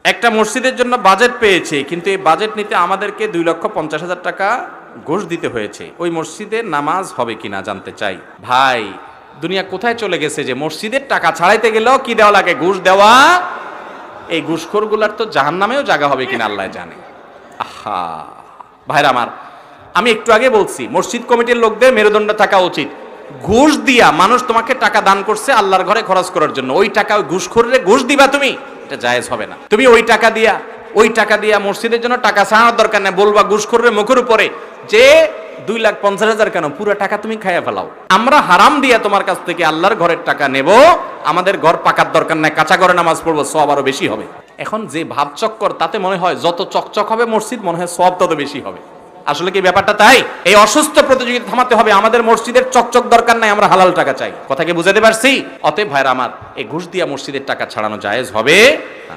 একটা মসজিদের জন্য বাজেট পেয়েছে, কিন্তু এই বাজেট নিতে আমাদেরকে 2,50,000 টাকা ঘুষ দিতে হয়েছে। ওই মসজিদে নামাজ হবে কিনা জানতে চাই। ভাই, দুনিয়া কোথায় চলে গেছে যে মসজিদের টাকা ছাড়াইতে গেলেও কি দেওয়া লাগে? ঘুষ দেওয়া। এই ঘুষখোরগুলার তো জাহান্নামেও জায়গা হবে কিনা আল্লাহ জানে। আহা ভাইরা আমার, আমি একটু আগে বলছি মসজিদ কমিটির লোকদের মেরুদণ্ড থাকা উচিত। ঘুষ দিয়া মানুষ তোমাকে টাকা দান করছে আল্লাহর ঘরে খরচ করার জন্য, ওই টাকা ওই ঘুষখোররে ঘুষ দিবা তুমি, এটা জায়েজ হবে না। তুমি ওই টাকা দিয়া মসজিদের জন্য টাকা ছাড়ানোর দরকার নেই, বলবা ঘুষখোররে মুখের উপরে যে 2,50,000 কেন, পুরো টাকা তুমি খাইয়া ফেলাও। আমরা হারাম দিয়া তোমার কাছ থেকে আল্লাহর ঘরের টাকা নেব, আমাদের ঘর পাকার দরকার নাই, কাঁচা ঘরে নামাজ পড়বো, সওয়াব আরো বেশি হবে। এখন যে ভাব চক্কর, তাতে মনে হয় যত চকচক হবে মসজিদ, মনে হয় সওয়াব তত বেশি হবে। আসলে কি ব্যাপারটা তাই? এই অসুস্থ প্রতিযোগিতা থামাতে হবে। আমাদের মসজিদের চকচক দরকার নাই, আমরা হালাল টাকা চাই। কথা কি বুঝাতে পারছি? অতএব ভাইরা আমার, এই ঘুষ দিয়া মসজিদের টাকা ছাড়ানো জায়েজ হবে না।